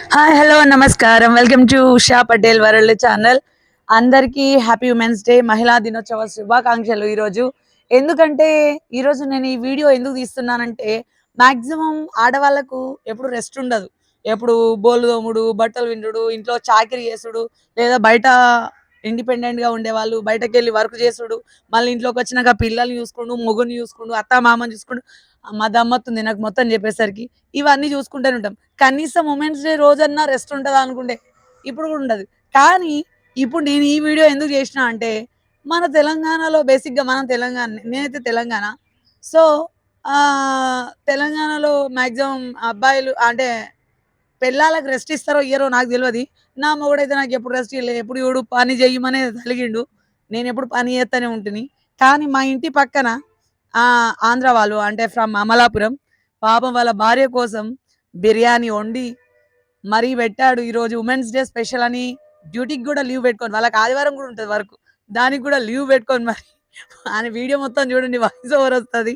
Hi hello నమస్కారం. Welcome to Usha Patel world channel. అందరికీ happy women's day, మహిళా దినోత్సవ శుభాకాంక్షలు ఈరోజు. ఎందుకంటే ఈరోజు నేను ఈ వీడియో ఎందుకు తీస్తున్నానంటే మాక్సిమం ఆడవాళ్ళకు ఎప్పుడు రెస్ట్ ఉండదు. ఎప్పుడు బోళ్ళు తోముడు, బట్టలు పిండుడు, ఇంట్లో చాకిరీ చేసుడు, లేదా బయట ఇండిపెండెంట్గా ఉండేవాళ్ళు బయటకెళ్ళి వర్క్ చేసుడు, మళ్ళీ ఇంట్లోకి వచ్చినాక పిల్లల్ని చూసుకుంటూ, మొగుడిని చూసుకుంటూ, అత్త మామని చూసుకుంటూ మా దమ్మత్తుంది నాకు మొత్తం చెప్పేసరికి. ఇవన్నీ చూసుకుంటూనే ఉంటాం. కనీసం ఉమెన్స్ డే రోజన్నా రెస్ట్ ఉంటదా అనుకుంటే ఇప్పుడు కూడా ఉండదు. కానీ ఇప్పుడు నేను ఈ వీడియో ఎందుకు చేసినా అంటే మన తెలంగాణలో బేసిక్‌గా మనం తెలంగాణ నేనైతే తెలంగాణ. సో, తెలంగాణలో మాక్సిమం అబ్బాయిలు అంటే పెళ్ళాలకు రెస్ట్ ఇస్తారో ఇయ్యరో నాకు తెలవది. నా మొగుడైతే నాకెప్పుడు రెస్ట్ ఇయ్యలే. ఎప్పుడు చూడు పని చెయ్యమనే తలిగిండు. నేనెప్పుడు పని చేత్తనే ఉంటిని. కానీ మా ఇంటి పక్కన ఆంధ్ర వాళ్ళు అంటే ఫ్రమ్ అమలాపురం. పాపం వాళ్ళ భార్య కోసం బిర్యానీ వండి మరీ పెట్టాడు. ఈరోజు ఉమెన్స్ డే స్పెషల్ అని డ్యూటీకి గూడా లీవ్ పెట్టుకొని వాళ్ళకి ఆదివారం గూడా ఉంటది వర్క్. దానికి గూడా లీవ్ పెట్టుకొని మరి ఆయన వీడియో మొత్తం చూడండి వాయిస్ ఓవర్ వస్తది.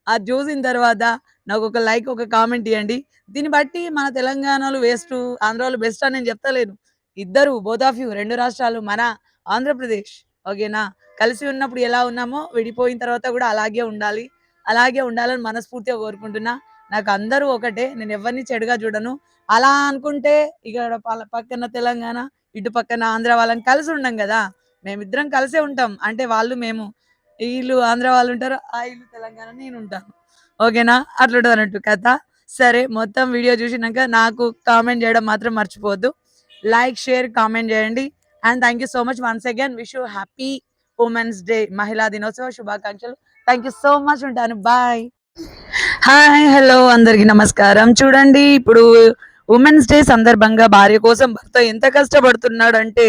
అది చూసిన తర్వాత నాకొక లైక్, ఒక కామెంట్ ఇయ్యండి. దీన్ని బట్టి మన తెలంగాణోళ్ళు వేస్టు, ఆంధ్రోళ్ళు బెస్ట్ అని నేను చెప్తలేను. ఇద్దరు బోత్ ఆఫ్ యూ 2 రాష్ట్రాలు మన ఆంధ్రప్రదేశ్. ఓకేనా? కలిసి ఉన్నప్పుడు ఎలా ఉన్నామో విడిపోయిన తర్వాత గూడా అలాగే ఉండాలి. అలాగే ఉండాలని మనస్ఫూర్తిగా కోరుకుంటున్నా. నాకు అందరూ ఒకటే. నేను ఎవరిని చెడుగా చూడను. అలా అనుకుంటే ఇక్కడ పక్కన తెలంగాణ, ఇటు పక్కన ఆంధ్ర వాళ్ళని కలిసి ఉండం గదా! మేమిద్దరం కలిసే ఉంటాం. అంటే వాళ్ళు మేము. ఈళ్ళు ఆంధ్ర వాళ్ళుంటారు. ఈళ్ళు తెలంగాణ నేనుంటాను. ఓకేనా? అట్లుంటదన్నట్టు కథ. సరే మొత్తం వీడియో చూసినంక నాకు కామెంట్ చేయడం మాత్రం మర్చిపోవద్దు. లైక్, షేర్, కామెంట్ చేయండి. And thank you so much once again. Wish you happy women's day మహిళా దినోత్సవ శుభాకాంక్షలు. Thank you so much. ఉంటాను. బాయ్. హాయ్ హలో అందరికీ నమస్కారం. చూడండి ఇప్పుడు ఉమెన్స్ డే సందర్భంగా భార్య కోసం భర్త ఎంత కష్టపడుతున్నాడంటే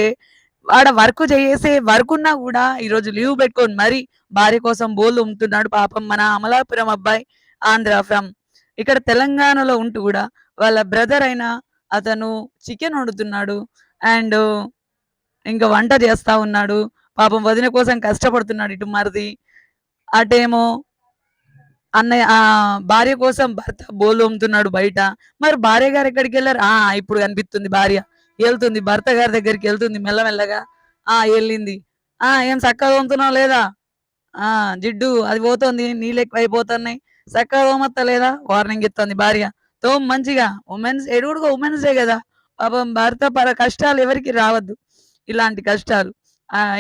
వాడ వర్క్ చేసే వర్క్ ఉన్నా కూడా ఈరోజు లీవ్ పెట్టుకొని మరి భార్య కోసం బోళ్ళు తోముతున్నాడు. పాపం మన అమలాపురం అబ్బాయి ఆంధ్ర ఫ్రమ్ ఇక్కడ తెలంగాణలో ఉంటూ కూడా వాళ్ళ బ్రదర్ అయిన అతను చికెన్ వండుతున్నాడు. అండ్ ఇంకా వంట చేస్తా ఉన్నాడు. పాపం వదిన కోసం కష్టపడుతున్నాడు ఇటు మరిది. అటేమో అన్నయ్య భార్య కోసం భర్త బోలొమ్ముతున్నాడు బయట. మరి భార్య గారు ఎక్కడికెళ్లారు? ఇప్పుడు కనిపిస్తుంది భార్య. ఎళ్తుంది భర్త గారి దగ్గరికెళ్తుంది మెల్లమెల్లగా. ఎళ్ళింది. ఏం సక్కగా తోముతున్నావా లేదా? ఆ! జిడ్డు అది పోతోంది. నీళ్ళెక్కువైపోతున్నాయి. సక్కగా తోమత్తలేదా? వార్నింగ్ ఇత్తోంది భార్య. తోము మంచిగా. ఎడుగుడుగా ఉమెన్స్ డే గదా! పాపం భర్త కష్టాలు ఎవరికీ రావద్దు. ఇలాంటి కష్టాలు.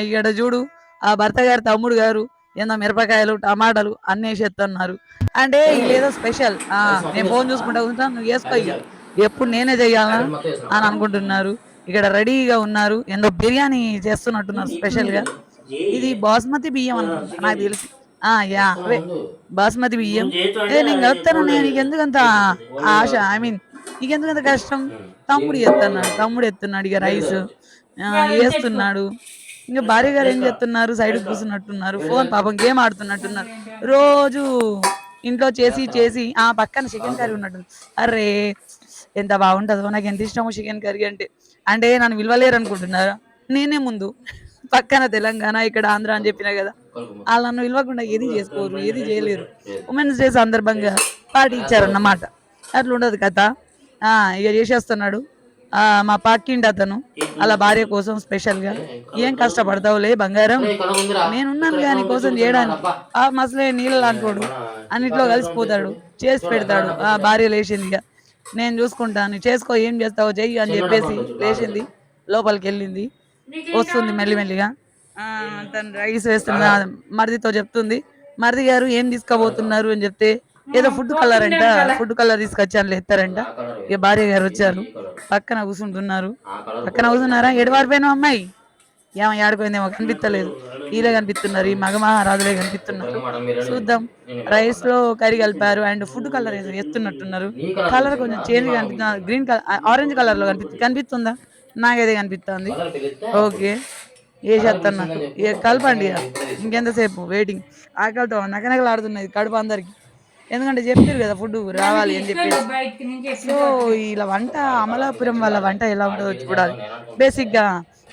ఇక్కడ జూడు ఆ భర్త గారి తమ్ముడు గారు ఏందో మిరపకాయలు, టమాటాలు అన్నేసేత్తన్నారు. అంటే ఈళ్ళేదో స్పెషల్. నేను ఫోను చూసుకుంటా కూర్చుంటా. నువ్వు ఏసుకో ఇగ. ఎప్పుడు నేనే జెయ్యాలా అని అనుకుంటున్నారు. ఇక్కడ రెడీగా ఉన్నారు. ఏందో బిర్యానీ చేస్తున్నట్టున్నారు స్పెషల్‌గా. ఇది బాస్మతి బియ్యం అనుకుంటా నాకు తెలిసి. యాహ్! అవే బాస్మతి బియ్యం. నేను కలుపుతానన్నయ్య నీకెందుకంత ఆశ? ఐ మీన్ నీకెందుకంత కష్టం? తమ్ముడు చేత్తన్నాడు. తమ్ముడు ఎత్తున్నాడు ఇగ రైసు. ఏస్తున్నాడు. ఇంక భార్య గారు ఏం చేస్తున్నారు? సైడ్‌కి కూర్చున్నట్టున్నారు. ఫోను పాపం గేమ్ ఆడుతున్నట్టున్నారు. రోజు ఇంట్లో చేసి, చేసి పక్కన చికెన్ కర్రీ ఉన్నట్టుంది. అర్రే! ఎంత బాగుంటదో నాకెంత ఇష్టమో చికెన్ కర్రీ అంటే. అంటే నన్ను పిలవలేరనుకుంటున్నారా? నేనే ముందు. పక్కన తెలంగాణ, ఇక్కడ ఆంధ్ర అని చెప్పినా గదా! ఆళ్ళు నన్ను పిలవకుండా ఏది చేసుకోరు, ఏది జేయలేరు. ఉమెన్స్ డే సందర్భంగా పార్టీ ఇచ్చారన్నమాట. అట్లుంటది కథ. ఇగ చేసేస్తున్నాడు. మా పక్కింటతను ఆళ్ళ భార్య కోసం స్పెషల్‌గా "ఏం కష్టపడతావులే బంగారం, నేనున్నానుగా నీ కోసం జేయడానికి." మసలే నీళ్ళలాంటోడు. అన్నిట్లో కలిసిపోతాడు. చేసి పెడతాడు. భార్య లేచిందిగ. నేను చూసుకుంటాను. చేసుకో ఏం చేస్తావో చెయ్యి అని జెప్పేసి లేచింది. లోపలికెళ్ళింది. వస్తుంది మెల్లిమెల్లిగా. తను రైస్ వేస్తున్న మరిదితో చెప్తుంది. మరిది గారు ఏం తీసుకపోతున్నారు అని చెప్తే, ఏదో ఫుడ్ కలర్ అంట. ఫుడ్ కలర్ తీసుకొచ్చానులే ఎత్తారంట. ఇగ భార్య గారు వచ్చారు. పక్కన కూసుంటున్నారు. పక్కన కూసున్నారా? ఎటు పారిపోయినావు అమ్మాయి? ఏమో ఏడిపోయిందేమో కనిపిత్తలేదు. ఈళ్ళే కనిపిత్తున్నారు. ఈ మగ మహారాజులే కనిపిత్తున్నారు. చూద్దాం. రైస్‌లో కర్రీ కలిపారు. అండ్ ఫుడ్ కలర్ ఏదో ఎస్తున్నట్టున్నారు. కలర్ కొంచెం చేంజ్‌గా గ్రీన్ ఆరెంజ్ కలర్‌లో కనిపిస్తుందా? నాకైతే కనిపిత్తాంది. ఓకే. ఏసేత్తన్నారు. ఇగ కలపండి ఇగ. ఇంకెంతసేపు వెయిటింగ్. ఆకలితో నకనకలాడుతున్నది కడుపు అందరికి. ఎందుకంటే చెప్పిర్రు గదా! ఫుడ్డు రావాలి అని జెప్పేసి. సో, ఈళ్ళ వంట అమలాపురం వాళ్ళ వంట ఎలా ఉంటదో చూడాలి. బేసిక్‌గా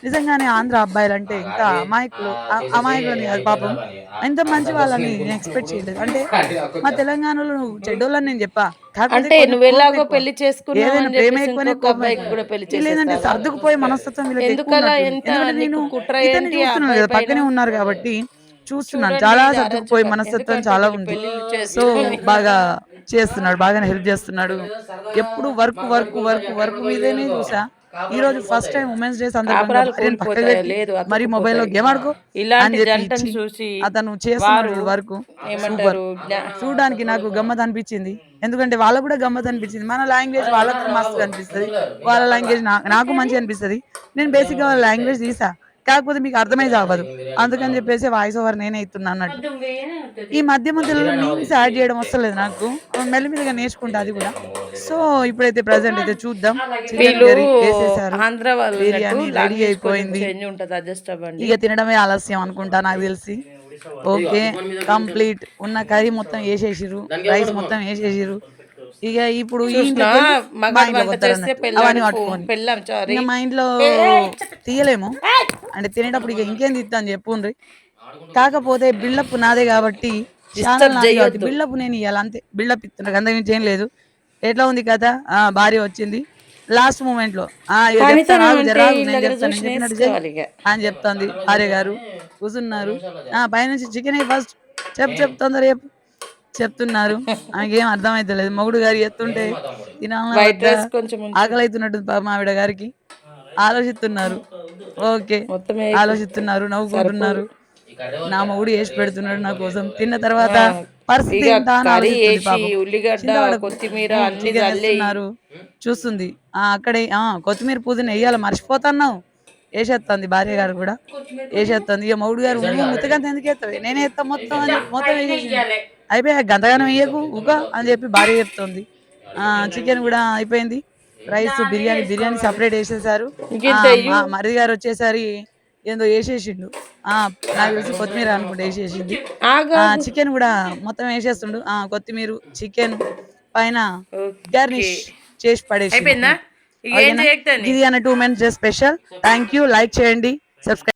నిజంగానే ఆంధ్ర అబ్బాయిలంటే ఇంత అమాయకులు, అమాయకులని కాదు పాపం. ఇంత మంచి వాళ్ళని నేను ఎక్స్‌పెక్ట్ చేయలేదు. అంటే మా తెలంగాణలో నువ్వు చెడ్డోళ్ళని నేను చెప్పా. కాకపోతే అంటే కొంచెం కోపం నువ్వెలాగో ఎక్కువ. పెళ్లి చేసుకున్నావు ఏదైనా అని ప్రేమ జెప్పేసి ఎక్కువనే, ఇంకొక కోపం అబ్బాయికి ఎక్కువ. గూడా పెళ్లి వీళ్ళేందంటే చేసేస్తావా? సర్దుకుపోయే మనస్తత్వం వీళ్ళకి ఎందుకలా? ఎక్కువున్నట్టుంది. ఎంత ఎందుకంటే నీకు నేను కుట్ర ఇతన్ని ఏంటి ఆ చూస్తున్నాను అబ్బాయి కదా! పైన? పక్కనే ఉన్నారు కాబట్టి చూస్తున్నాను. చూడండి చాలా ఇది సర్దుకుపోయే అరాచకం. మనస్తత్వం ఎందుకంటే చాలా వీళ్ళు ఉంది. పెళ్ళిళ్ళు సో, చేసుకొని బాగా చేస్తున్నాడు. బాగానే హెల్ప్ చేస్తున్నాడు. ఎప్పుడు వర్క్, వర్క్, వర్క్, వర్క్ మీదనే చూసా. ఈరోజు ఫస్ట్ టైమ్ ఉమెన్స్ డే సందర్భంగా కాపురాలు భార్యను పక్కకు కూలిపోతాయా? పెట్టి, లేదు మరి మొబైల్‌లో అతుక్కుపోతాయి. గేమ్ ఆడుకో ఇలాంటి అని చెప్పి జంటను ఇచ్చి, చూసి అతను చేస్తున్నాడు వారు చూడు వర్కు. సూపర్. ఏమంటారు? చూడడానికి నాకు గమ్మత్ అనిపించింది. ఎందుకంటే వాళ్ళకి కూడా గమ్మత్ అనిపించింది. మన లాంగ్వేజ్ వాళ్ళకి కూడా మస్తుగా అనిపిస్తది. వాళ్ళ లాంగ్వేజ్ నాకు మంచిగా అనిపిస్తది. నేను బేసిక్‌గా వాళ్ళ లాంగ్వేజ్ తీసా. కాకపోతే మీకు అర్థమై సావదు. అందుకని చెప్పేసి వాయిస్ ఓవర్ నేనే ఇస్తున్నా అన్నట్టు. ఈ మధ్య మధ్యలో మీమ్స్ యాడ్ చేయడం వస్తలేదు నాకు. మెల్లిమెల్లిగా నేర్చుకుంటా అది కూడా. సో, ఇప్పుడైతే ప్రెజెంట్ అయితే చూద్దాం. చికెన్ వీళ్ళు కర్రీ ఏసేసారు. ఆంధ్ర వాళ్ళన్నట్టు బిర్యానీ రెడీ లాంగ్వేజ్ కొంచెం అయిపోయింది. చేంజ్ ఉంటది. అడ్జస్ట్ అవ్వండి. ఇగ తినడమే ఆలస్యం అనుకుంటా నాకు తెలిసి. ఓకే. కంప్లీట్. ఉన్న కర్రీ మొత్తం ఏసేసిర్రు. రైస్ మొత్తం ఏసేసిర్రు. ఇగ ఇప్పుడు ఈ చూసినా ఇంట్లోకెళ్ళి మా మగాడు వంట చేస్తే ఇంట్లోకొత్తారన్నట్టు. అవన్నీ పెళ్ళాడు పట్టుకొని. పెళ్ళాం సారీ. ఇంగ మా ఇంట్లో తీయలేము. అంటే తినేటప్పుడు ఇగ ఇంకేం తీత్తా అని చెప్పుండ్రి. కాకపోతే బిల్డప్ నాదే గాబట్టి, ఛానెల్ డిస్టర్బ్ నాది గాబట్టి జేయొద్దు. బిల్డప్ నేనియ్యాలి అంతే. బిల్డప్ ఇస్తున్నా. అంతకుమించి ఏం లేదు. ఎట్లా ఉంది కథ? భార్య వచ్చింది. లాస్ట్ మొమెంట్‌లో ఇగ చెప్తాను పనితనం ఆగు అంటే జరాగు ఈళ్ళ నేను దగ్గర చెప్తా. చూసి నేను చెప్పినట్టు చెయ్యి నేర్చుకోవాలిగ. అని చెప్తాంది భార్య గారు. కూసున్నారు. పైనుంచి చికెనెయ్ ఫస్ట్. చెప్పు చెప్పు తొందరగా చెప్పు. చెప్తున్నారు. ఆమెకేం అర్థమైతలేదు. మొగుడు గారు చెప్తుంటే తినాలనా వైట్ వద్దా? రైస్ కొంచెం ఉంచు. ఆకలైతున్నట్టుంది పాపం ఆవిడ గారికి. ఆలోచిస్తున్నారు. ఓకే. మొత్తం ఏయకు. ఆలోచిస్తున్నారు. సరిపోదు. నవ్వుకుంటున్నారు. నా మొగుడు ఏసి పెడుతున్నాడు నా కోసం. తిన్న తర్వాత ఆ! పరిస్థితి ఇగ ఏంటా అని కర్రీ ఆలోచిస్తుంది ఏసి, పాపం. ఉల్లిగడ్డ, చింతపడకు. కొత్తిమీర అన్నీ చికెన్ జల్లేయి. ఏస్తున్నారు. చూస్తుంది. అక్కడే కొత్తిమీర, పుదీనా ఎయ్యాల మర్చిపోతన్నావు. ఏసేత్తంది భార్య గారు గూడా. ఏసేత్తంది. ఇగ మొగుడు గారు నువ్వు ముత్తకంత ఎందుకేత్తవే? నేనే ఏత్తా మొత్తం అని చెప్పి మొత్తం ఏసేసిండు. అయిపోయాక గంతగనం ఎయ్యకు ఊకో అని చెప్పి భార్య చెప్తుంది. చికెన్ గూడా అయిపోయింది. రైస్, బిర్యానీ సెపరేట్ ఏసేసారు. ఇంకింత మా ఎయ్యు. మరిది గారు వచ్చేసరి ఏందో ఏసేసిండు. నాకు తెలిసి కొత్తిమీర అనుకుంటా ఏసేసింది. ఆగు ఆగు. చికెన్ గూడా మొత్తం ఏసేస్తుండు. కొత్తిమీరు, చికెను పైన ఓకే. గార్నిష్ చేసి పడేసిండు. అయిపోయిందా? ఇగ ఏం ఓకేనా? చేయకు తల్లి. ఇది అన్న 2 minutes special. Thank you. Like చేయండి. సబ్స్క్రైబ్